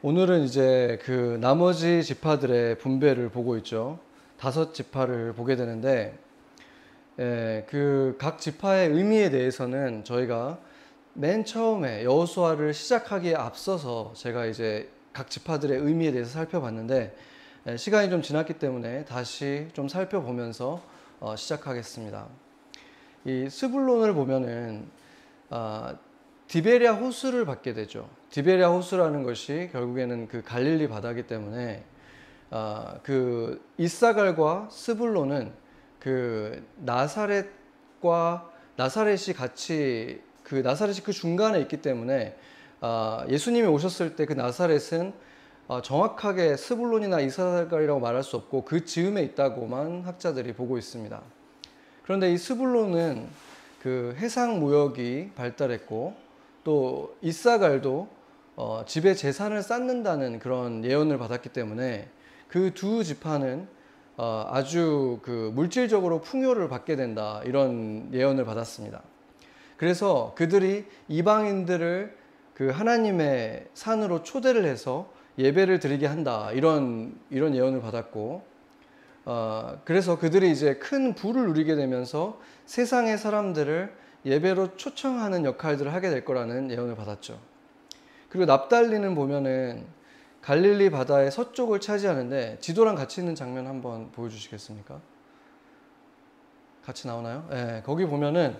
오늘은 이제 그 나머지 지파들의 분배를 보고 있죠. 5지파를 보게 되는데, 그 각 지파의 의미에 대해서는 저희가 맨 처음에 여호수아를 시작하기에 앞서서 제가 이제 각 지파들의 의미에 대해서 살펴봤는데, 시간이 좀 지났기 때문에 다시 좀 살펴보면서 시작하겠습니다. 이 스불론을 보면은 디베랴 호수를 받게 되죠. 디베랴 호수라는 것이 결국에는 그 갈릴리 바다이기 때문에 그 이사갈과 스불론은 그 나사렛과 나사렛이 같이 그 나사렛이 그 중간에 있기 때문에 예수님이 오셨을 때 그 나사렛은 정확하게 스불론이나 이사갈이라고 말할 수 없고 그 즈음에 있다고만 학자들이 보고 있습니다. 그런데 이 스불론은 그 해상 무역이 발달했고 또 이사갈도 집에 재산을 쌓는다는 그런 예언을 받았기 때문에 그 두 지파는 아주 그 물질적으로 풍요를 받게 된다, 이런 예언을 받았습니다. 그래서 그들이 이방인들을 그 하나님의 산으로 초대를 해서 예배를 드리게 한다, 이런 예언을 받았고, 그래서 그들이 이제 큰 부를 누리게 되면서 세상의 사람들을 예배로 초청하는 역할들을 하게 될 거라는 예언을 받았죠. 그리고 납달리는 보면은 갈릴리 바다의 서쪽을 차지하는데, 지도랑 같이 있는 장면 한번 보여주시겠습니까? 같이 나오나요? 네, 거기 보면은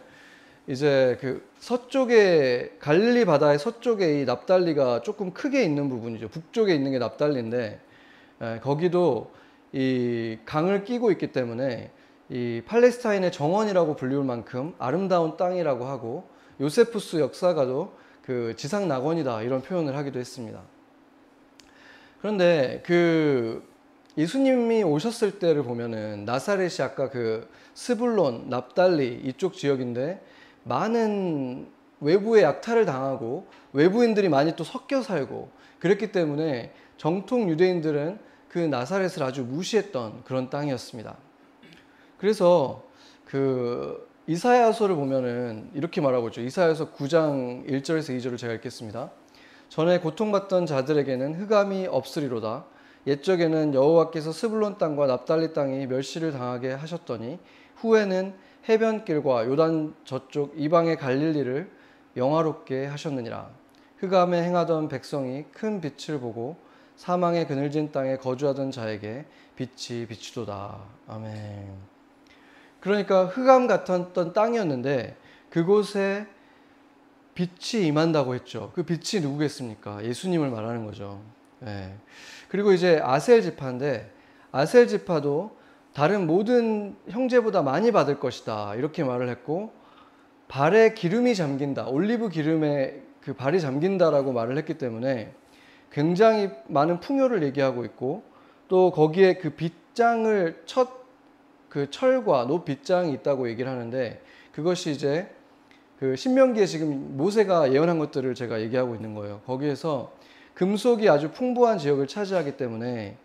이제 그 서쪽에, 갈릴리 바다의 서쪽에 이 납달리가 조금 크게 있는 부분이죠. 북쪽에 있는 게 납달리인데, 거기도 이 강을 끼고 있기 때문에 이 팔레스타인의 정원이라고 불리울 만큼 아름다운 땅이라고 하고, 요세푸스 역사가도 그 지상 낙원이다, 이런 표현을 하기도 했습니다. 그런데 그 예수님이 오셨을 때를 보면은 나사렛이 아까 그 스불론, 납달리 이쪽 지역인데 많은 외부의 약탈을 당하고 외부인들이 많이 또 섞여 살고 그랬기 때문에 정통 유대인들은 그 나사렛을 아주 무시했던 그런 땅이었습니다. 그래서 그 이사야서를 보면은 이렇게 말하고 있죠. 이사야서 9장 1절에서 2절을 제가 읽겠습니다. 전에 고통받던 자들에게는 흑암이 없으리로다. 옛적에는 여호와께서 스불론 땅과 납달리 땅이 멸시를 당하게 하셨더니 후에는 해변길과 요단 저쪽 이방의 갈릴리를 영화롭게 하셨느니라. 흑암에 행하던 백성이 큰 빛을 보고 사망의 그늘진 땅에 거주하던 자에게 빛이 비추도다. 아멘. 그러니까 흑암 같았던 땅이었는데 그곳에 빛이 임한다고 했죠. 그 빛이 누구겠습니까? 예수님을 말하는 거죠. 네. 그리고 이제 아셀 지파인데, 아셀 지파도 다른 모든 형제보다 많이 받을 것이다, 이렇게 말을 했고, 발에 기름이 잠긴다, 올리브 기름에 그 발이 잠긴다라고 말을 했기 때문에 굉장히 많은 풍요를 얘기하고 있고, 또 거기에 그 빗장을 그 철과 노 빗장이 있다고 얘기를 하는데, 그것이 이제 그 신명기에 지금 모세가 예언한 것들을 제가 얘기하고 있는 거예요. 거기에서 금속이 아주 풍부한 지역을 차지하기 때문에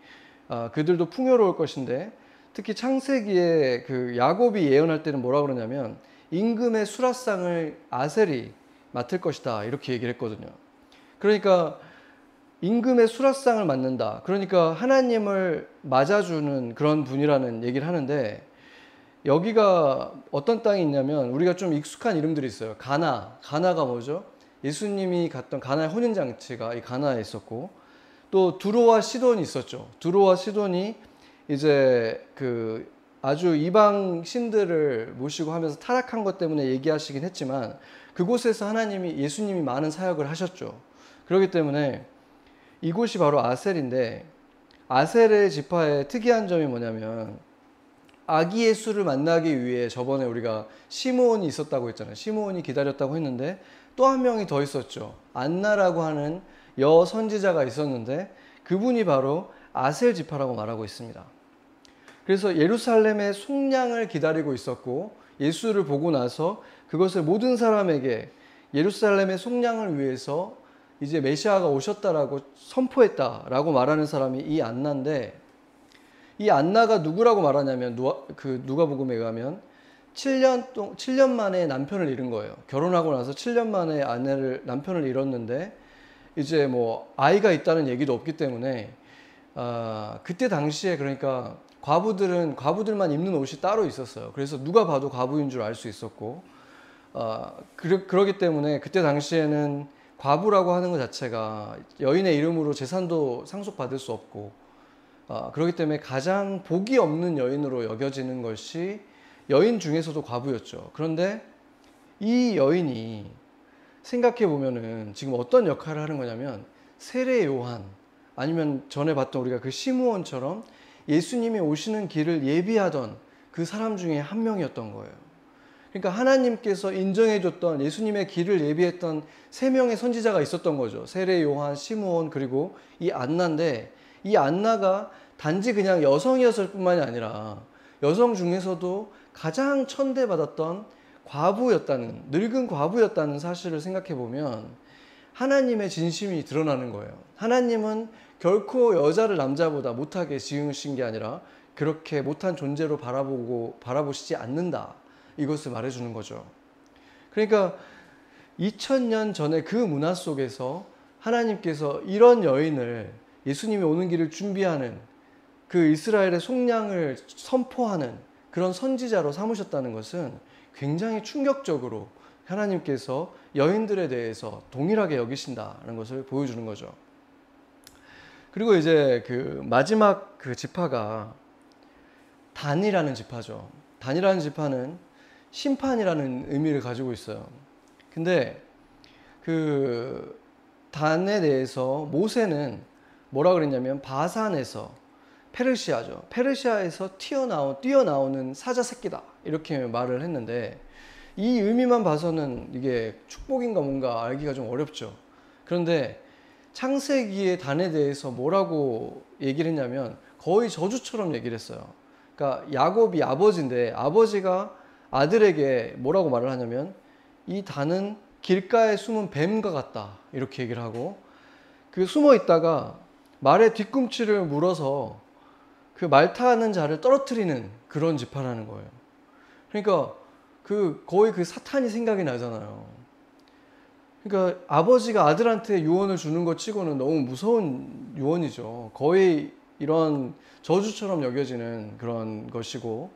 그들도 풍요로울 것인데, 특히 창세기에 그 야곱이 예언할 때는 뭐라 그러냐면 임금의 수라상을 아셀이 맡을 것이다, 이렇게 얘기를 했거든요. 그러니까 임금의 수라상을 맡는다, 그러니까 하나님을 맞아주는 그런 분이라는 얘기를 하는데, 여기가 어떤 땅이 있냐면 우리가 좀 익숙한 이름들이 있어요. 가나가 뭐죠? 예수님이 갔던 가나의 혼인잔치가 이 가나에 있었고, 또 두로와 시돈이 있었죠. 두로와 시돈이 이제 그 아주 이방 신들을 모시고 하면서 타락한 것 때문에 얘기하시긴 했지만 그곳에서 예수님이 많은 사역을 하셨죠. 그렇기 때문에 이곳이 바로 아셀인데, 아셀의 지파의 특이한 점이 뭐냐면 아기 예수를 만나기 위해 저번에 우리가 시므온이 있었다고 했잖아요. 시므온이 기다렸다고 했는데 또 한 명이 더 있었죠. 안나라고 하는 여선지자가 있었는데 그분이 바로 아셀 지파라고 말하고 있습니다. 그래서 예루살렘의 속량을 기다리고 있었고, 예수를 보고 나서 그것을 모든 사람에게 예루살렘의 속량을 위해서 이제 메시아가 오셨다라고 선포했다라고 말하는 사람이 이 안나인데, 이 안나가 누구라고 말하냐면 누가복음에 의하면 7년 만에 남편을 잃은 거예요. 결혼하고 나서 7년 만에 남편을 잃었는데 이제 뭐 아이가 있다는 얘기도 없기 때문에 그때 당시에 그러니까 과부들만 입는 옷이 따로 있었어요. 그래서 누가 봐도 과부인 줄 알 수 있었고 그러기 때문에 그때 당시에는 과부라고 하는 것 자체가 여인의 이름으로 재산도 상속받을 수 없고 그렇기 때문에 가장 복이 없는 여인으로 여겨지는 것이 여인 중에서도 과부였죠. 그런데 이 여인이 생각해 보면은 지금 어떤 역할을 하는 거냐면 세례 요한 아니면 전에 봤던 우리가 그 시므온처럼 예수님이 오시는 길을 예비하던 그 사람 중에 한 명이었던 거예요. 그러니까 하나님께서 인정해줬던 예수님의 길을 예비했던 세 명의 선지자가 있었던 거죠. 세례 요한, 시므온 그리고 이 안나인데 이 안나가 단지 그냥 여성이었을 뿐만이 아니라 여성 중에서도 가장 천대받았던 과부였다는, 늙은 과부였다는 사실을 생각해 보면 하나님의 진심이 드러나는 거예요. 하나님은 결코 여자를 남자보다 못하게 지으신 게 아니라 그렇게 못한 존재로 바라보시지 않는다. 이것을 말해주는 거죠. 그러니까 2000년 전에 그 문화 속에서 하나님께서 이런 여인을 예수님이 오는 길을 준비하는 그 이스라엘의 속량을 선포하는 그런 선지자로 삼으셨다는 것은 굉장히 충격적으로 하나님께서 여인들에 대해서 동일하게 여기신다는 것을 보여주는 거죠. 그리고 이제 그 마지막 그 지파가 단이라는 지파죠. 단이라는 지파는 심판이라는 의미를 가지고 있어요. 근데 그 단에 대해서 모세는 뭐라 그랬냐면 바산에서 페르시아죠. 페르시아에서 뛰어나오는 사자 새끼다. 이렇게 말을 했는데 이 의미만 봐서는 이게 축복인가 뭔가 알기가 좀 어렵죠. 그런데 창세기의 단에 대해서 뭐라고 얘기를 했냐면 거의 저주처럼 얘기를 했어요. 그러니까 야곱이 아버지인데 아버지가 아들에게 뭐라고 말을 하냐면 이 단은 길가에 숨은 뱀과 같다. 이렇게 얘기를 하고 그 숨어 있다가 말의 뒤꿈치를 물어서 그 말 타는 자를 떨어뜨리는 그런 지파라는 거예요. 그러니까 거의 그 사탄이 생각이 나잖아요. 그러니까 아버지가 아들한테 유언을 주는 것 치고는 너무 무서운 유언이죠. 거의 이런 저주처럼 여겨지는 그런 것이고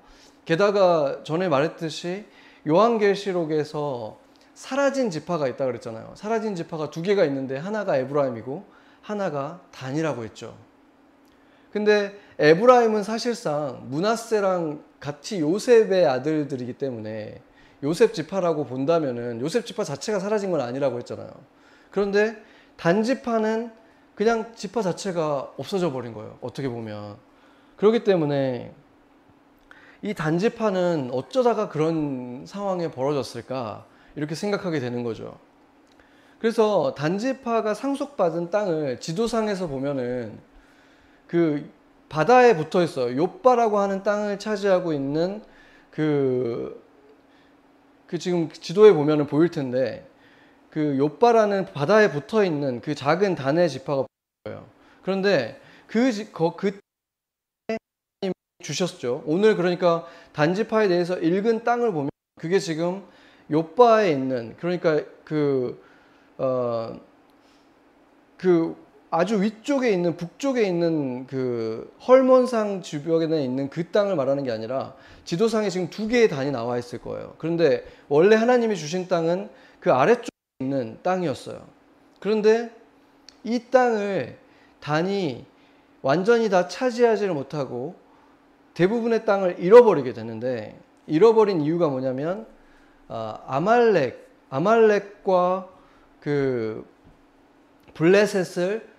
게다가 전에 말했듯이 요한계시록에서 사라진 지파가 있다고 그랬잖아요. 사라진 지파가 두 개가 있는데 하나가 에브라임이고 하나가 단이라고 했죠. 근데 에브라임은 사실상 므낫세랑 같이 요셉의 아들들이기 때문에 요셉 지파라고 본다면은 요셉 지파 자체가 사라진 건 아니라고 했잖아요. 그런데 단 지파는 그냥 지파 자체가 없어져 버린 거예요. 어떻게 보면. 그렇기 때문에 이 단 지파는 어쩌다가 그런 상황에 벌어졌을까 이렇게 생각하게 되는 거죠. 그래서 단 지파가 상속받은 땅을 지도상에서 보면은 그 바다에 붙어 있어요. 욥바라고 하는 땅을 차지하고 있는 그 지금 지도에 보면은 보일 텐데 그 욥바라는 바다에 붙어 있는 그 작은 단의 지파가 보여요. 그런데 그 주셨죠. 오늘 그러니까 단 지파에 대해서 읽은 땅을 보면 그게 지금 욥바에 있는 그러니까 아주 위쪽에 있는 북쪽에 있는 그 헐몬산 주변에 있는 그 땅을 말하는 게 아니라 지도상에 지금 두 개의 단이 나와 있을 거예요. 그런데 원래 하나님이 주신 땅은 그 아래쪽에 있는 땅이었어요. 그런데 이 땅을 단이 완전히 다 차지하지를 못하고 대부분의 땅을 잃어버리게 되는데 잃어버린 이유가 뭐냐면 아말렉과 그 블레셋을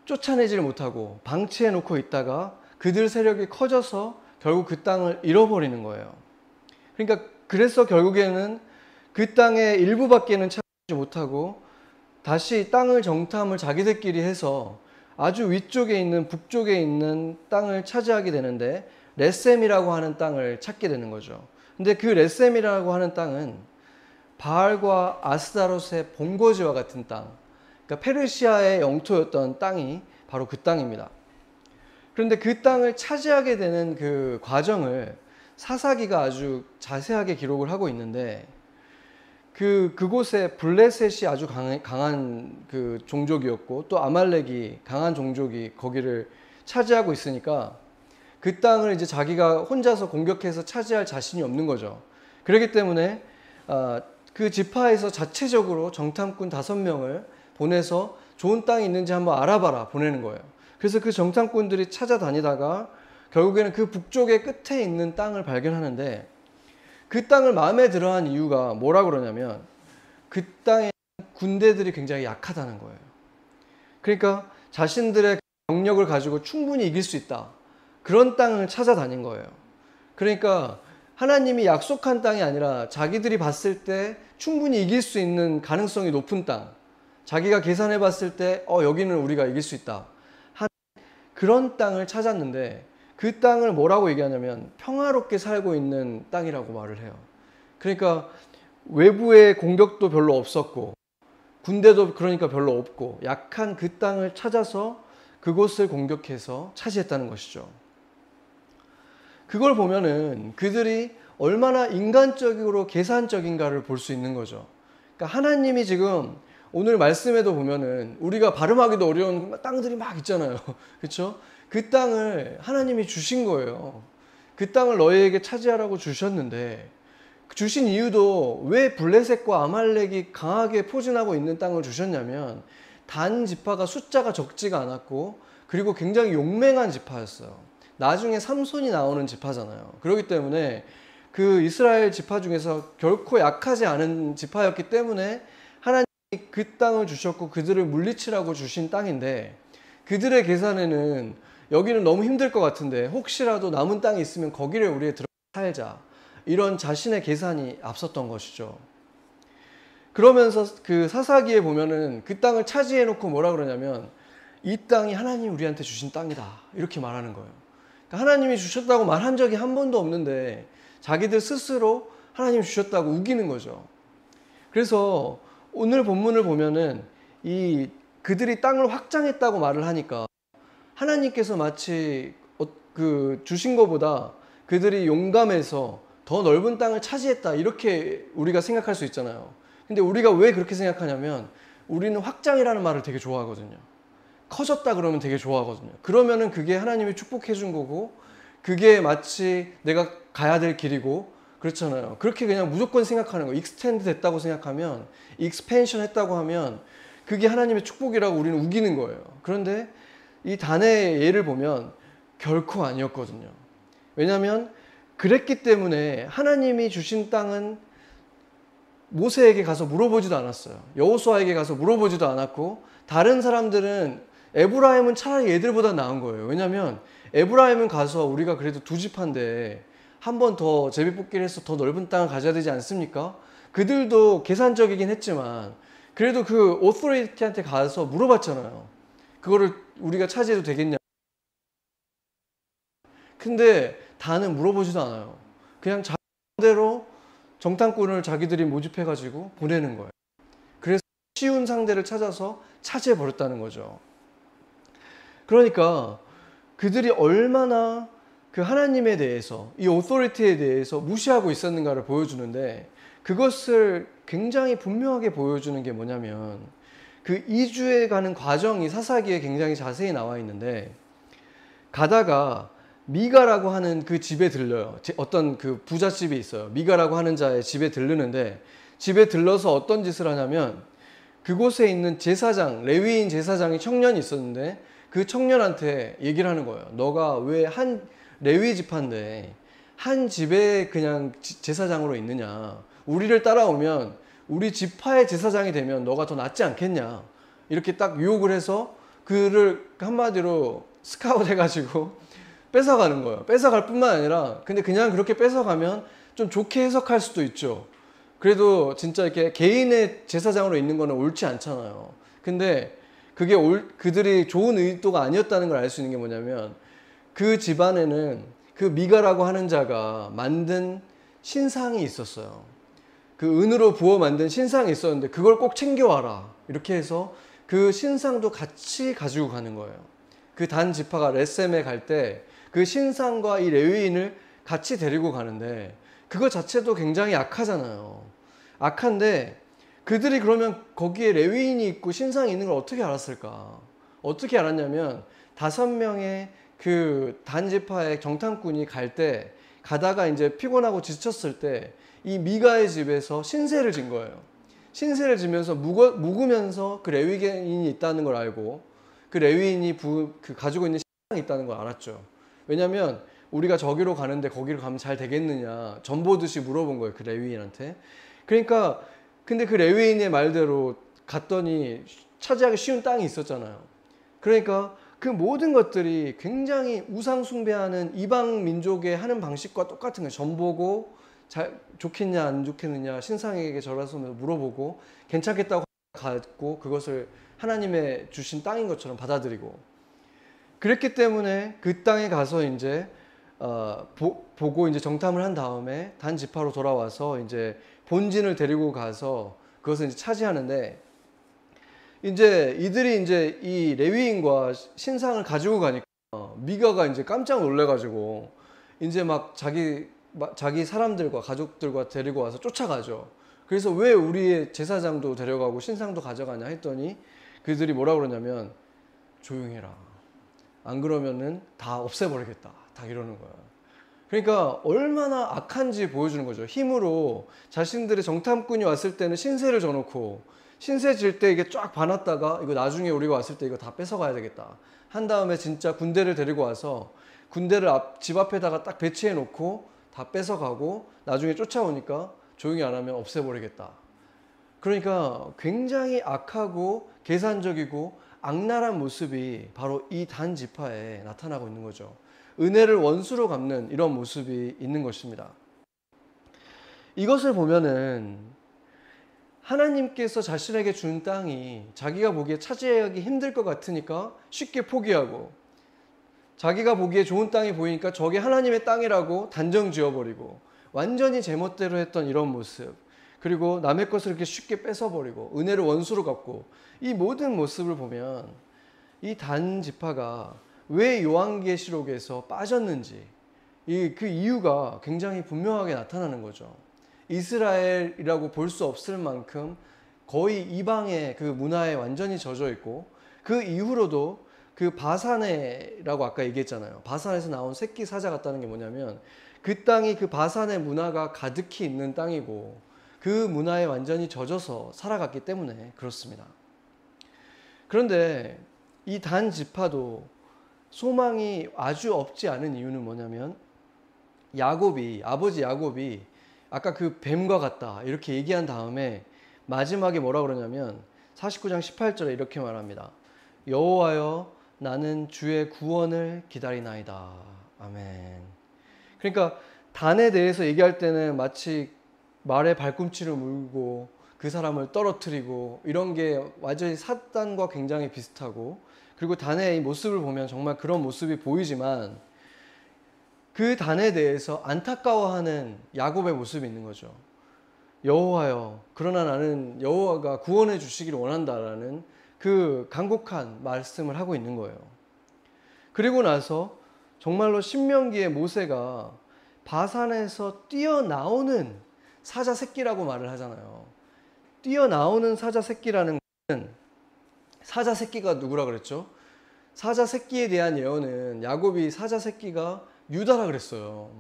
쫓아내지를 못하고 방치해 놓고 있다가 그들 세력이 커져서 결국 그 땅을 잃어버리는 거예요. 그러니까 그래서 결국에는 그 땅의 일부밖에는 차지하지 못하고 다시 땅을 정탐을 자기들끼리 해서 아주 위쪽에 있는 북쪽에 있는 땅을 차지하게 되는데 레셈이라고 하는 땅을 찾게 되는 거죠. 근데 그 레셈이라고 하는 땅은 바알과 아스타롯의 본거지와 같은 땅, 그러니까 페르시아의 영토였던 땅이 바로 그 땅입니다. 그런데 그 땅을 차지하게 되는 그 과정을 사사기가 아주 자세하게 기록을 하고 있는데 그곳에 블레셋이 아주 강한 그 종족이었고 또 아말렉이 강한 종족이 거기를 차지하고 있으니까 그 땅을 이제 자기가 혼자서 공격해서 차지할 자신이 없는 거죠. 그렇기 때문에 그 지파에서 자체적으로 정탐꾼 5명을 보내서 좋은 땅이 있는지 한번 알아봐라 보내는 거예요. 그래서 그 정탐꾼들이 찾아다니다가 결국에는 그 북쪽의 끝에 있는 땅을 발견하는데 그 땅을 마음에 들어한 이유가 뭐라 그러냐면 그 땅에 군대들이 굉장히 약하다는 거예요. 그러니까 자신들의 병력을 가지고 충분히 이길 수 있다. 그런 땅을 찾아다닌 거예요. 그러니까 하나님이 약속한 땅이 아니라 자기들이 봤을 때 충분히 이길 수 있는 가능성이 높은 땅. 자기가 계산해 봤을 때 여기는 우리가 이길 수 있다. 그런 땅을 찾았는데 그 땅을 뭐라고 얘기하냐면 평화롭게 살고 있는 땅이라고 말을 해요. 그러니까 외부의 공격도 별로 없었고 군대도 그러니까 별로 없고 약한 그 땅을 찾아서 그곳을 공격해서 차지했다는 것이죠. 그걸 보면은 그들이 얼마나 인간적으로 계산적인가를 볼 수 있는 거죠. 그러니까 하나님이 지금 오늘 말씀에도 보면은 우리가 발음하기도 어려운 땅들이 막 있잖아요. 그렇죠? 그 땅을 하나님이 주신 거예요. 그 땅을 너희에게 차지하라고 주셨는데 주신 이유도 왜 블레셋과 아말렉이 강하게 포진하고 있는 땅을 주셨냐면 단 지파가 숫자가 적지가 않았고 그리고 굉장히 용맹한 지파였어요. 나중에 삼손이 나오는 지파잖아요. 그렇기 때문에 그 이스라엘 지파 중에서 결코 약하지 않은 지파였기 때문에 하나님이 그 땅을 주셨고 그들을 물리치라고 주신 땅인데 그들의 계산에는 여기는 너무 힘들 것 같은데 혹시라도 남은 땅이 있으면 거기를 우리에 들어가 살자. 이런 자신의 계산이 앞섰던 것이죠. 그러면서 그 사사기에 보면은 그 땅을 차지해 놓고 뭐라 그러냐면 이 땅이 하나님이 우리한테 주신 땅이다. 이렇게 말하는 거예요. 그러니까 하나님이 주셨다고 말한 적이 한 번도 없는데 자기들 스스로 하나님이 주셨다고 우기는 거죠. 그래서 오늘 본문을 보면은 그들이 땅을 확장했다고 말을 하니까 하나님께서 마치 그 주신 것보다 그들이 용감해서 더 넓은 땅을 차지했다 이렇게 우리가 생각할 수 있잖아요. 근데 우리가 왜 그렇게 생각하냐면 우리는 확장이라는 말을 되게 좋아하거든요. 커졌다 그러면 되게 좋아하거든요. 그러면은 그게 하나님이 축복해 준 거고 그게 마치 내가 가야 될 길이고 그렇잖아요. 그렇게 그냥 무조건 생각하는 거예요. 익스텐드 됐다고 생각하면 익스펜션 했다고 하면 그게 하나님의 축복이라고 우리는 우기는 거예요. 그런데 이 단의 예를 보면 결코 아니었거든요. 왜냐하면 그랬기 때문에 하나님이 주신 땅은 모세에게 가서 물어보지도 않았어요. 여호수아에게 가서 물어보지도 않았고 다른 사람들은 에브라임은 차라리 얘들보다 나은 거예요. 왜냐하면 에브라임은 가서 우리가 그래도 두 지파인데 한 번 더 제비뽑기를 해서 더 넓은 땅을 가져야 되지 않습니까? 그들도 계산적이긴 했지만 그래도 그 오토리티한테 가서 물어봤잖아요. 그거를 우리가 차지해도 되겠냐? 근데 다는 물어보지도 않아요. 그냥 자대로 정탐꾼을 자기들이 모집해가지고 보내는 거예요. 그래서 쉬운 상대를 찾아서 차지해버렸다는 거죠. 그러니까 그들이 얼마나 그 하나님에 대해서 이 오토리티에 대해서 무시하고 있었는가를 보여주는데 그것을 굉장히 분명하게 보여주는 게 뭐냐면 그 이주에 가는 과정이 사사기에 굉장히 자세히 나와 있는데 가다가 미가라고 하는 그 집에 들려요. 어떤 그 부잣집이 있어요. 미가라고 하는 자의 집에 들르는데 집에 들러서 어떤 짓을 하냐면 그곳에 있는 제사장, 레위인 제사장이 청년이 있었는데 그 청년한테 얘기를 하는 거예요. 너가 왜 한 레위 지파인데 한 집에 그냥 제사장으로 있느냐. 우리를 따라오면 우리 지파의 제사장이 되면 너가 더 낫지 않겠냐. 이렇게 딱 유혹을 해서 그를 한마디로 스카웃 해가지고 뺏어가는 거예요. 뺏어갈 뿐만 아니라 근데 그냥 그렇게 뺏어가면 좀 좋게 해석할 수도 있죠. 그래도 진짜 이렇게 개인의 제사장으로 있는 거는 옳지 않잖아요. 근데 그게 그들이 좋은 의도가 아니었다는 걸 알 수 있는 게 뭐냐면 그 집안에는 그 미가라고 하는 자가 만든 신상이 있었어요. 그 은으로 부어 만든 신상이 있었는데 그걸 꼭 챙겨와라. 이렇게 해서 그 신상도 같이 가지고 가는 거예요. 그 단 지파가 레셈에 갈 때 그 신상과 이 레위인을 같이 데리고 가는데 그거 자체도 굉장히 약하잖아요. 악한데 그들이 그러면 거기에 레위인이 있고 신상이 있는 걸 어떻게 알았을까? 어떻게 알았냐면 5명의 그 단지파의 정탐꾼이 갈 때 가다가 이제 피곤하고 지쳤을 때 이 미가의 집에서 신세를 진 거예요. 신세를 지면서 묵으면서 그 레위인이 있다는 걸 알고 그 레위인이 가지고 있는 신상이 있다는 걸 알았죠. 왜냐하면 우리가 저기로 가는데 거기로 가면 잘 되겠느냐 전보듯이 물어본 거예요. 그 레위인한테. 그러니까 근데 그 레위인의 말대로 갔더니 차지하기 쉬운 땅이 있었잖아요. 그러니까 그 모든 것들이 굉장히 우상 숭배하는 이방 민족의 하는 방식과 똑같은 거예요. 전보고 좋겠냐 안 좋겠느냐 신상에게 절하서 물어보고 괜찮겠다고 갖고 그것을 하나님의 주신 땅인 것처럼 받아들이고 그랬기 때문에 그 땅에 가서 이제 보고 이제 정탐을 한 다음에 단 지파로 돌아와서 이제 본진을 데리고 가서 그것을 이제 차지하는데 이제 이들이 이제 이 레위인과 신상을 가지고 가니까 미가가 이제 깜짝 놀래가지고 이제 막 자기 사람들과 가족들과 데리고 와서 쫓아가죠. 그래서 왜 우리의 제사장도 데려가고 신상도 가져가냐 했더니 그들이 뭐라 그러냐면 조용히 해라. 안 그러면은 다 없애버리겠다. 다 이러는 거야. 그러니까 얼마나 악한지 보여주는 거죠. 힘으로 자신들의 정탐꾼이 왔을 때는 신세를 져놓고 신세 질 때 이게 쫙 봐놨다가 이거 나중에 우리가 왔을 때 이거 다 뺏어가야 되겠다. 한 다음에 진짜 군대를 데리고 와서 군대를 집 앞에다가 딱 배치해 놓고 다 뺏어가고 나중에 쫓아오니까 조용히 안 하면 없애버리겠다. 그러니까 굉장히 악하고 계산적이고 악랄한 모습이 바로 이 단 지파에 나타나고 있는 거죠. 은혜를 원수로 갚는 이런 모습이 있는 것입니다. 이것을 보면은 하나님께서 자신에게 준 땅이 자기가 보기에 차지하기 힘들 것 같으니까 쉽게 포기하고 자기가 보기에 좋은 땅이 보이니까 저게 하나님의 땅이라고 단정 지어버리고 완전히 제멋대로 했던 이런 모습 그리고 남의 것을 이렇게 쉽게 뺏어버리고 은혜를 원수로 갚고 이 모든 모습을 보면 이 단 지파가 왜 요한계시록에서 빠졌는지 그 이유가 굉장히 분명하게 나타나는 거죠. 이스라엘이라고 볼 수 없을 만큼 거의 이방의 그 문화에 완전히 젖어 있고 그 이후로도 그 바산에라고 아까 얘기했잖아요. 바산에서 나온 새끼 사자 같다는 게 뭐냐면 그 땅이 그 바산의 문화가 가득히 있는 땅이고 그 문화에 완전히 젖어서 살아갔기 때문에 그렇습니다. 그런데 이 단 지파도 소망이 아주 없지 않은 이유는 뭐냐면 아버지 야곱이 아까 그 뱀과 같다 이렇게 얘기한 다음에 마지막에 뭐라 그러냐면 49장 18절에 이렇게 말합니다. 여호와여 나는 주의 구원을 기다리나이다. 아멘. 그러니까 단에 대해서 얘기할 때는 마치 말에 발꿈치를 물고 그 사람을 떨어뜨리고 이런 게 완전히 사단과 굉장히 비슷하고 그리고 단의 이 모습을 보면 정말 그런 모습이 보이지만 그 단에 대해서 안타까워하는 야곱의 모습이 있는 거죠. 여호와여 그러나 나는 여호와가 구원해 주시기를 원한다라는 그 간곡한 말씀을 하고 있는 거예요. 그리고 나서 정말로 신명기에 모세가 바산에서 뛰어나오는 사자 새끼라고 말을 하잖아요. 뛰어나오는 사자 새끼라는 것은 사자 새끼가 누구라 그랬죠? 사자 새끼에 대한 예언은 야곱이 사자 새끼가 유다라 그랬어요.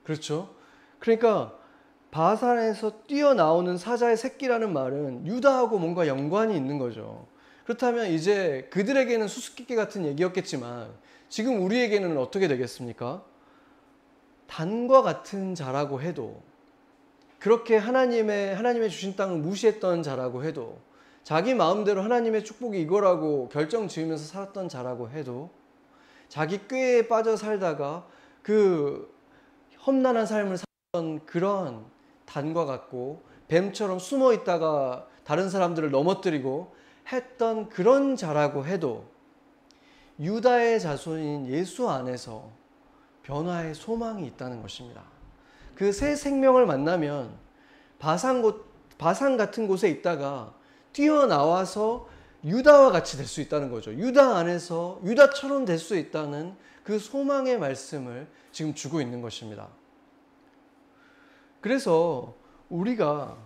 그렇죠? 그러니까 바산에서 뛰어나오는 사자의 새끼라는 말은 유다하고 뭔가 연관이 있는 거죠. 그렇다면 이제 그들에게는 수수께끼 같은 얘기였겠지만 지금 우리에게는 어떻게 되겠습니까? 단과 같은 자라고 해도 그렇게 하나님의 주신 땅을 무시했던 자라고 해도 자기 마음대로 하나님의 축복이 이거라고 결정 지으면서 살았던 자라고 해도 자기 꾀에 빠져 살다가 그 험난한 삶을 살았던 그런 단과 같고 뱀처럼 숨어 있다가 다른 사람들을 넘어뜨리고 했던 그런 자라고 해도 유다의 자손인 예수 안에서 변화의 소망이 있다는 것입니다. 그 새 생명을 만나면 바산 같은 곳에 있다가 뛰어나와서 유다와 같이 될 수 있다는 거죠. 유다 안에서 유다처럼 될 수 있다는 그 소망의 말씀을 지금 주고 있는 것입니다. 그래서 우리가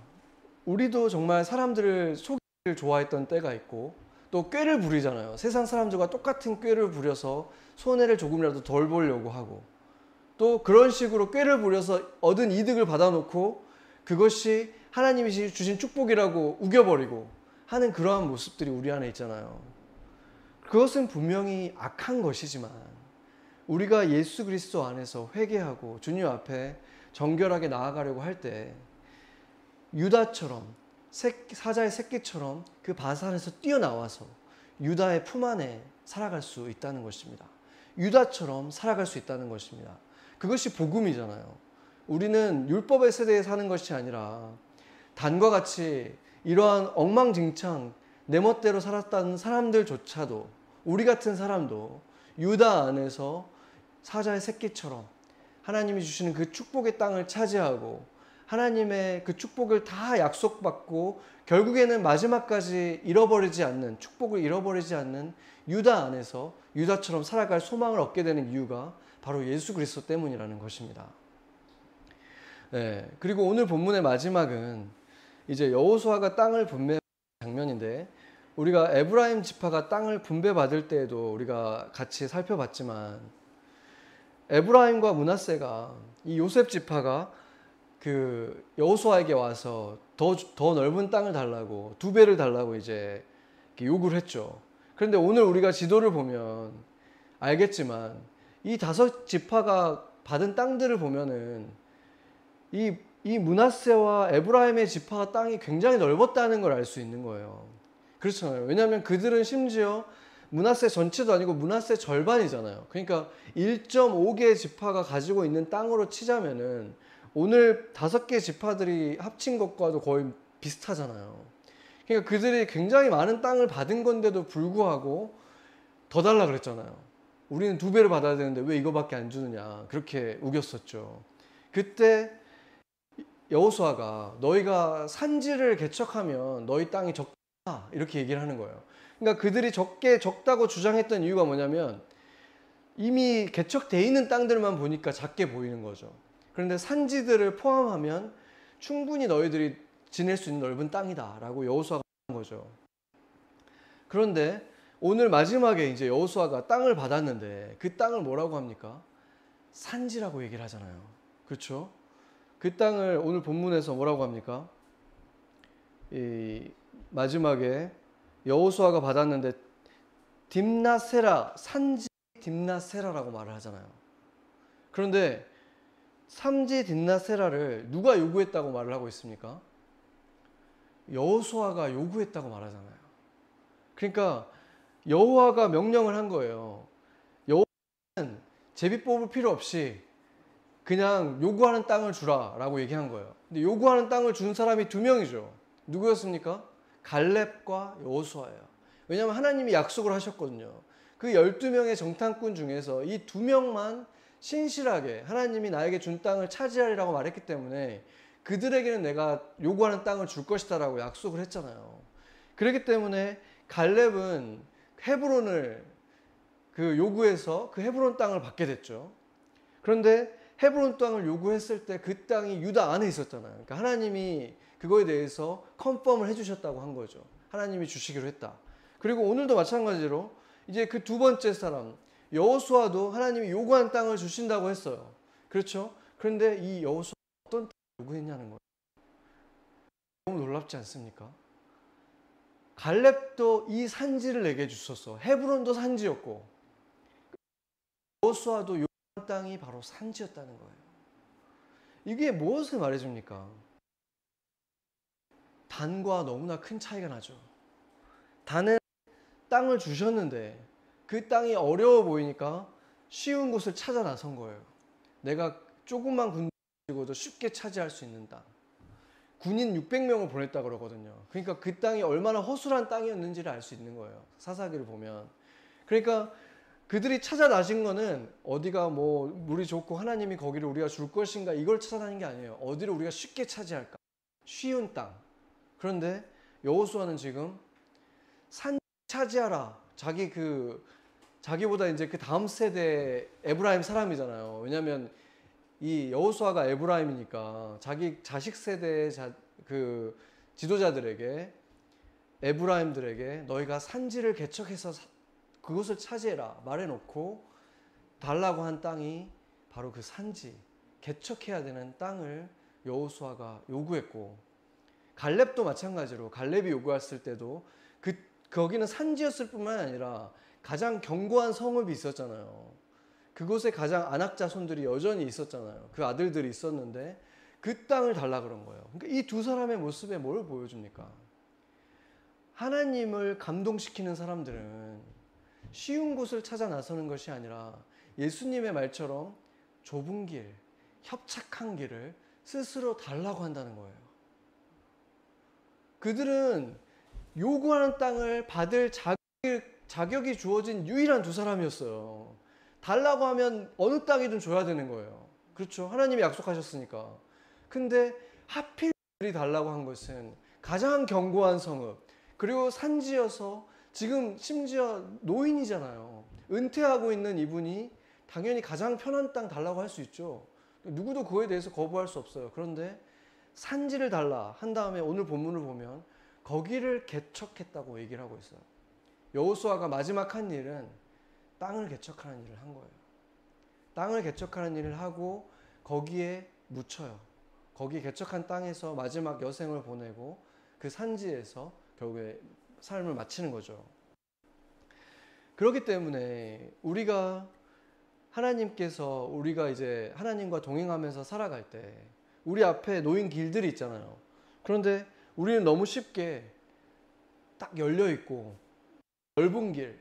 우리도 정말 사람들을 속이기를 좋아했던 때가 있고 또 꾀를 부리잖아요. 세상 사람들과 똑같은 꾀를 부려서 손해를 조금이라도 덜 보려고 하고 또 그런 식으로 꾀를 부려서 얻은 이득을 받아놓고 그것이 하나님이 주신 축복이라고 우겨버리고 하는 그러한 모습들이 우리 안에 있잖아요. 그것은 분명히 악한 것이지만 우리가 예수 그리스도 안에서 회개하고 주님 앞에 정결하게 나아가려고 할 때 유다처럼 사자의 새끼처럼 그 바산에서 뛰어나와서 유다의 품 안에 살아갈 수 있다는 것입니다. 유다처럼 살아갈 수 있다는 것입니다. 그것이 복음이잖아요. 우리는 율법의 세대에 사는 것이 아니라 단과 같이 이러한 엉망진창 내 멋대로 살았다는 사람들조차도 우리 같은 사람도 유다 안에서 사자의 새끼처럼 하나님이 주시는 그 축복의 땅을 차지하고 하나님의 그 축복을 다 약속받고 결국에는 마지막까지 잃어버리지 않는 축복을 잃어버리지 않는 유다 안에서 유다처럼 살아갈 소망을 얻게 되는 이유가 바로 예수 그리스도 때문이라는 것입니다. 네, 그리고 오늘 본문의 마지막은 이제 여호수아가 땅을 분배하는 장면인데 우리가 에브라임 지파가 땅을 분배받을 때에도 우리가 같이 살펴봤지만 에브라임과 므낫세가 이 요셉 지파가 그 여호수아에게 와서 더 넓은 땅을 달라고 2배를 달라고 이제 요구를 했죠. 그런데 오늘 우리가 지도를 보면 알겠지만 이 5지파가 받은 땅들을 보면은 이 므낫세와 에브라임의 지파 땅이 굉장히 넓었다는 걸 알 수 있는 거예요. 그렇잖아요. 왜냐하면 그들은 심지어 므낫세 전체도 아니고 므낫세 절반이잖아요. 그러니까 1.5개 지파가 가지고 있는 땅으로 치자면은 오늘 5개 지파들이 합친 것과도 거의 비슷하잖아요. 그러니까 그들이 굉장히 많은 땅을 받은 건데도 불구하고 더 달라 그랬잖아요. 우리는 2배를 받아야 되는데 왜 이거밖에 안 주느냐 그렇게 우겼었죠. 그때 여호수아가 너희가 산지를 개척하면 너희 땅이 적다 이렇게 얘기를 하는 거예요. 그러니까 그들이 적다고 주장했던 이유가 뭐냐면 이미 개척되어 있는 땅들만 보니까 작게 보이는 거죠. 그런데 산지들을 포함하면 충분히 너희들이 지낼 수 있는 넓은 땅이다 라고 여호수아가 한 거죠. 그런데 오늘 마지막에 이제 여호수아가 땅을 받았는데 그 땅을 뭐라고 합니까? 산지라고 얘기를 하잖아요. 그렇죠? 그 땅을 오늘 본문에서 뭐라고 합니까? 이 마지막에 여호수아가 받았는데 딥나세라, 산지 딥나세라라고 말을 하잖아요. 그런데 산지 딥나세라를 누가 요구했다고 말을 하고 있습니까? 여호수아가 요구했다고 말하잖아요. 그러니까 여호와가 명령을 한 거예요. 여호와는 제비 뽑을 필요 없이 그냥 요구하는 땅을 주라 라고 얘기한 거예요. 근데 요구하는 땅을 준 사람이 2명이죠. 누구였습니까? 갈렙과 여호수아예요. 왜냐하면 하나님이 약속을 하셨거든요. 그 12명의 정탐꾼 중에서 이 2명만 신실하게 하나님이 나에게 준 땅을 차지하리라고 말했기 때문에 그들에게는 내가 요구하는 땅을 줄 것이다 라고 약속을 했잖아요. 그렇기 때문에 갈렙은 헤브론을 요구해서 그 헤브론 땅을 받게 됐죠. 그런데 헤브론 땅을 요구했을 때 그 땅이 유다 안에 있었잖아요. 그러니까 하나님이 그거에 대해서 컨펌을 해주셨다고 한 거죠. 하나님이 주시기로 했다. 그리고 오늘도 마찬가지로 이제 그 2번째 사람 여호수아도 하나님이 요구한 땅을 주신다고 했어요. 그렇죠? 그런데 이 여호수아 어떤 땅을 요구했냐는 거예요. 너무 놀랍지 않습니까? 갈렙도 이 산지를 내게 주셨어. 헤브론도 산지였고 여호수아도 요구한 땅이 바로 산지였다는 거예요. 이게 무엇을 말해줍니까? 단과 너무나 큰 차이가 나죠. 단은 땅을 주셨는데 그 땅이 어려워 보이니까 쉬운 곳을 찾아 나선 거예요. 내가 조금만 군대 가지고도 쉽게 차지할 수 있는 땅. 군인 600명을 보냈다 그러거든요. 그러니까 그 땅이 얼마나 허술한 땅이었는지를 알 수 있는 거예요. 사사기를 보면. 그러니까 그들이 찾아 나신 거는 어디가 뭐 물이 좋고 하나님이 거기를 우리가 줄 것인가 이걸 찾아다닌 게 아니에요. 어디를 우리가 쉽게 차지할까? 쉬운 땅. 그런데 여호수아는 지금 산 차지하라. 자기보다 이제 그 다음 세대 에브라임 사람이잖아요. 왜냐하면 이 여호수아가 에브라임이니까 자기 자식 세대의 그 지도자들에게, 에브라임들에게 너희가 산지를 개척해서 그것을 차지해라 말해놓고 달라고 한 땅이 바로 그 산지, 개척해야 되는 땅을 여호수아가 요구했고, 갈렙도 마찬가지로 갈렙이 요구했을 때도 거기는 산지였을 뿐만 아니라 가장 견고한 성읍이 있었잖아요. 그곳에 가장 안악 자손들이 여전히 있었잖아요. 그 아들들이 있었는데 그 땅을 달라 그런 거예요. 그러니까 이 두 사람의 모습에 뭘 보여줍니까? 하나님을 감동시키는 사람들은 쉬운 곳을 찾아 나서는 것이 아니라 예수님의 말처럼 좁은 길, 협착한 길을 스스로 달라고 한다는 거예요. 그들은 요구하는 땅을 받을 자격이 주어진 유일한 두 사람이었어요. 달라고 하면 어느 땅이든 줘야 되는 거예요. 그렇죠? 하나님이 약속하셨으니까. 근데 하필 그들이 달라고 한 것은 가장 견고한 성읍, 그리고 산지여서 지금 심지어 노인이잖아요. 은퇴하고 있는 이분이 당연히 가장 편한 땅 달라고 할 수 있죠. 누구도 그거에 대해서 거부할 수 없어요. 그런데 산지를 달라 한 다음에 오늘 본문을 보면 거기를 개척했다고 얘기를 하고 있어요. 여호수아가 마지막 한 일은 땅을 개척하는 일을 한 거예요. 땅을 개척하는 일을 하고 거기에 묻혀요. 거기 개척한 땅에서 마지막 여생을 보내고 그 산지에서 결국에 삶을 마치는 거죠. 그렇기 때문에 우리가 이제 하나님과 동행하면서 살아갈 때 우리 앞에 놓인 길들이 있잖아요. 그런데 우리는 너무 쉽게 딱 열려 있고 넓은 길,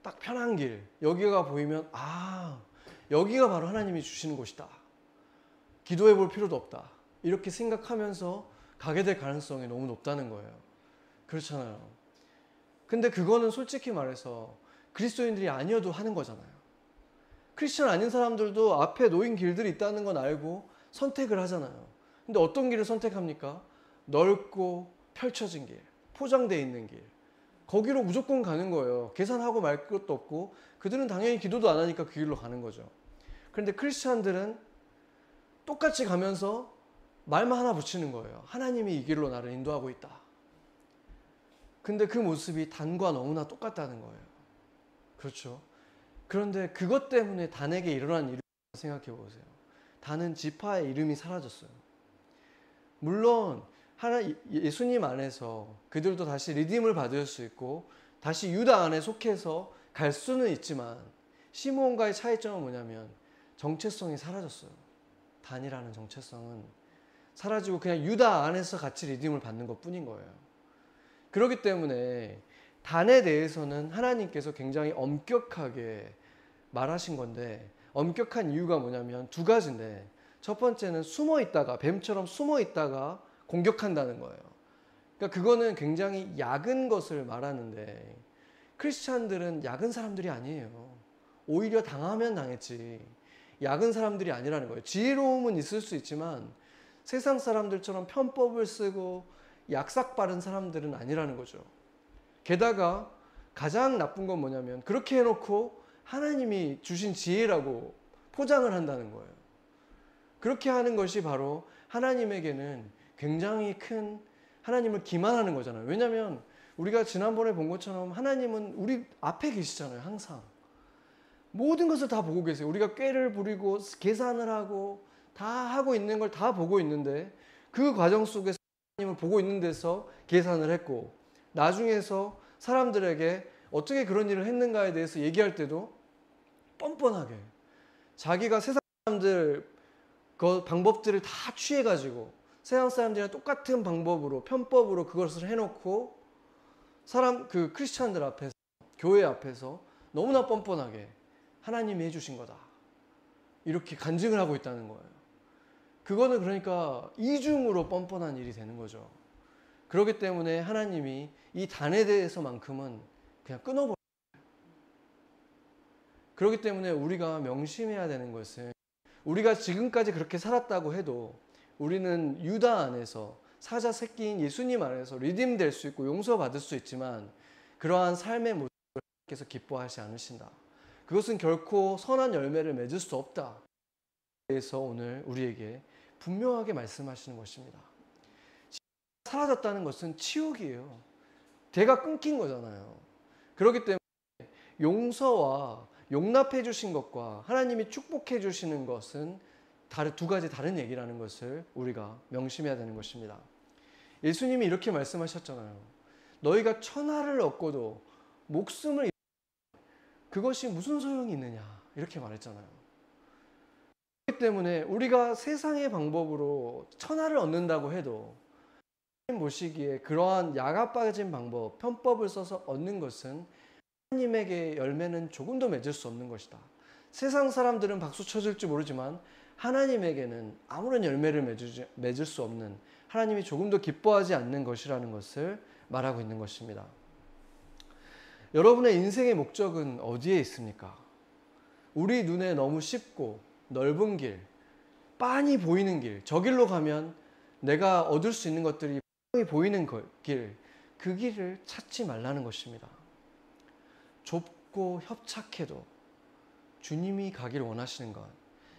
딱 편한 길, 여기가 보이면 여기가 바로 하나님이 주시는 곳이다. 기도해 볼 필요도 없다. 이렇게 생각하면서 가게 될 가능성이 너무 높다는 거예요. 그렇잖아요. 근데 그거는 솔직히 말해서 그리스도인들이 아니어도 하는 거잖아요. 크리스천 아닌 사람들도 앞에 놓인 길들이 있다는 건 알고 선택을 하잖아요. 근데 어떤 길을 선택합니까? 넓고 펼쳐진 길, 포장되어 있는 길. 거기로 무조건 가는 거예요. 계산하고 말 것도 없고 그들은 당연히 기도도 안 하니까 그 길로 가는 거죠. 그런데 크리스천들은 똑같이 가면서 말만 하나 붙이는 거예요. 하나님이 이 길로 나를 인도하고 있다. 근데 그 모습이 단과 너무나 똑같다는 거예요. 그렇죠? 그런데 그것 때문에 단에게 일어난 일을 생각해 보세요. 단은 지파의 이름이 사라졌어요. 물론 예수님 안에서 그들도 다시 리딤을 받을 수 있고 다시 유다 안에 속해서 갈 수는 있지만 시므온과의 차이점은 뭐냐면 정체성이 사라졌어요. 단이라는 정체성은 사라지고 그냥 유다 안에서 같이 리딤을 받는 것 뿐인 거예요. 그렇기 때문에 단에 대해서는 하나님께서 굉장히 엄격하게 말하신 건데, 엄격한 이유가 뭐냐면 두 가지인데, 첫 번째는 뱀처럼 숨어 있다가 공격한다는 거예요. 그러니까 그거는 굉장히 약은 것을 말하는데, 크리스찬들은 약은 사람들이 아니에요. 오히려 당하면 당했지 약은 사람들이 아니라는 거예요. 지혜로움은 있을 수 있지만 세상 사람들처럼 편법을 쓰고 약삭 빠른 사람들은 아니라는 거죠. 게다가 가장 나쁜 건 뭐냐면 그렇게 해놓고 하나님이 주신 지혜라고 포장을 한다는 거예요. 그렇게 하는 것이 바로 하나님에게는 굉장히 큰, 하나님을 기만하는 거잖아요. 왜냐하면 우리가 지난번에 본 것처럼 하나님은 우리 앞에 계시잖아요. 항상 모든 것을 다 보고 계세요. 우리가 꾀를 부리고 계산을 하고 다 하고 있는 걸 다 보고 있는데 그 과정 속에서 하나님을 보고 있는 데서 계산을 했고, 나중에서 사람들에게 어떻게 그런 일을 했는가에 대해서 얘기할 때도 뻔뻔하게 자기가 세상 사람들 그 방법들을 다 취해가지고 세상 사람들이랑 똑같은 방법으로 편법으로 그것을 해놓고 그 크리스찬들 앞에서, 교회 앞에서 너무나 뻔뻔하게 하나님이 해주신 거다 이렇게 간증을 하고 있다는 거예요. 그거는 그러니까 이중으로 뻔뻔한 일이 되는 거죠. 그렇기 때문에 하나님이 이 단에 대해서만큼은 그냥 끊어버려요. 그렇기 때문에 우리가 명심해야 되는 것은, 우리가 지금까지 그렇게 살았다고 해도 우리는 유다 안에서 사자 새끼인 예수님 안에서 리딤될 수 있고 용서받을 수 있지만 그러한 삶의 모습을 하나님께서 기뻐하지 않으신다. 그것은 결코 선한 열매를 맺을 수 없다. 그래서 오늘 우리에게 분명하게 말씀하시는 것입니다. 사라졌다는 것은 치욕이에요. 대가 끊긴 거잖아요. 그렇기 때문에 용서와 용납해 주신 것과 하나님이 축복해 주시는 것은 두 가지 다른 얘기라는 것을 우리가 명심해야 되는 것입니다. 예수님이 이렇게 말씀하셨잖아요. 너희가 천하를 얻고도 목숨을 그것이 무슨 소용이 있느냐 이렇게 말했잖아요. 그렇기 때문에 우리가 세상의 방법으로 천하를 얻는다고 해도 하나님 보시기에 그러한 야가 빠진 방법, 편법을 써서 얻는 것은 하나님에게 열매는 조금도 맺을 수 없는 것이다. 세상 사람들은 박수 쳐줄지 모르지만 하나님에게는 아무런 열매를 맺을 수 없는, 하나님이 조금도 기뻐하지 않는 것이라는 것을 말하고 있는 것입니다. 여러분의 인생의 목적은 어디에 있습니까? 우리 눈에 너무 쉽고 넓은 길, 빤히 보이는 길, 저 길로 가면 내가 얻을 수 있는 것들이 뻔히 보이는 길, 그 길을 찾지 말라는 것입니다. 좁고 협착해도 주님이 가기를 원하시는 것,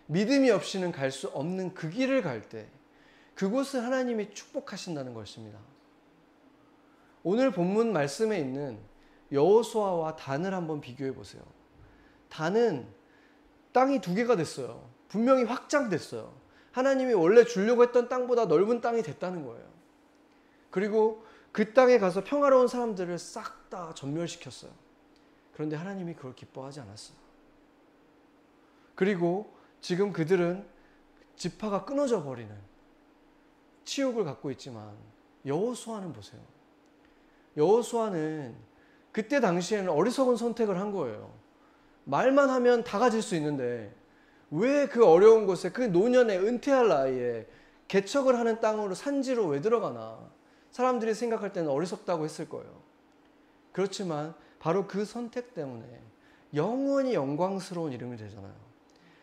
믿음이 없이는 갈 수 없는 그 길을 갈 때 그곳을 하나님이 축복하신다는 것입니다. 오늘 본문 말씀에 있는 여호수아와 단을 한번 비교해 보세요. 단은 땅이 2개가 됐어요. 분명히 확장됐어요. 하나님이 원래 주려고 했던 땅보다 넓은 땅이 됐다는 거예요. 그리고 그 땅에 가서 평화로운 사람들을 싹 다 전멸시켰어요. 그런데 하나님이 그걸 기뻐하지 않았어요. 그리고 지금 그들은 지파가 끊어져 버리는 치욕을 갖고 있지만 여호수아는 보세요. 여호수아는 그때 당시에는 어리석은 선택을 한 거예요. 말만 하면 다 가질 수 있는데 왜 그 어려운 곳에, 그 노년에 은퇴할 나이에 개척을 하는 땅으로, 산지로 왜 들어가나. 사람들이 생각할 때는 어리석다고 했을 거예요. 그렇지만 바로 그 선택 때문에 영원히 영광스러운 이름이 되잖아요.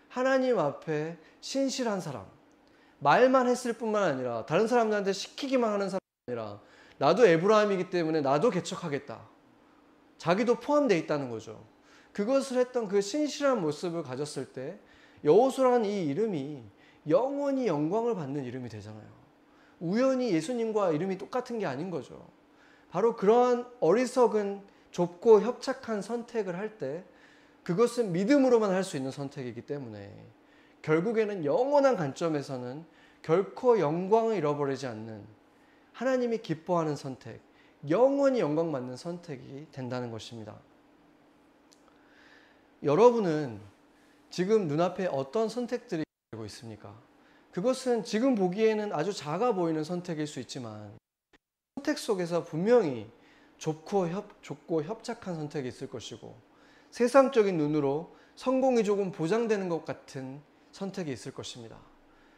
하나님 앞에 신실한 사람, 말만 했을 뿐만 아니라 다른 사람들한테 시키기만 하는 사람이 아니라 나도 에브라임이기 때문에 나도 개척하겠다. 자기도 포함되어 있다는 거죠. 그것을 했던 그 신실한 모습을 가졌을 때 여호수아라는 이 이름이 영원히 영광을 받는 이름이 되잖아요. 우연히 예수님과 이름이 똑같은 게 아닌 거죠. 바로 그러한 어리석은 좁고 협착한 선택을 할 때 그것은 믿음으로만 할 수 있는 선택이기 때문에 결국에는 영원한 관점에서는 결코 영광을 잃어버리지 않는, 하나님이 기뻐하는 선택, 영원히 영광받는 선택이 된다는 것입니다. 여러분은 지금 눈앞에 어떤 선택들이 되고 있습니까? 그것은 지금 보기에는 아주 작아 보이는 선택일 수 있지만 선택 속에서 분명히 좁고 협착한 선택이 있을 것이고 세상적인 눈으로 성공이 조금 보장되는 것 같은 선택이 있을 것입니다.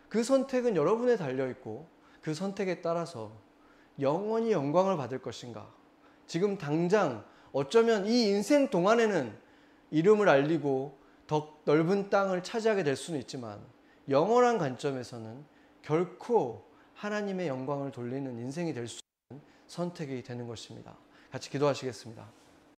그 선택은 여러분에 달려있고 그 선택에 따라서 영원히 영광을 받을 것인가, 지금 당장 어쩌면 이 인생 동안에는 이름을 알리고 더 넓은 땅을 차지하게 될 수는 있지만 영원한 관점에서는 결코 하나님의 영광을 돌리는 인생이 될 수 있는 선택이 되는 것입니다. 같이 기도하시겠습니다.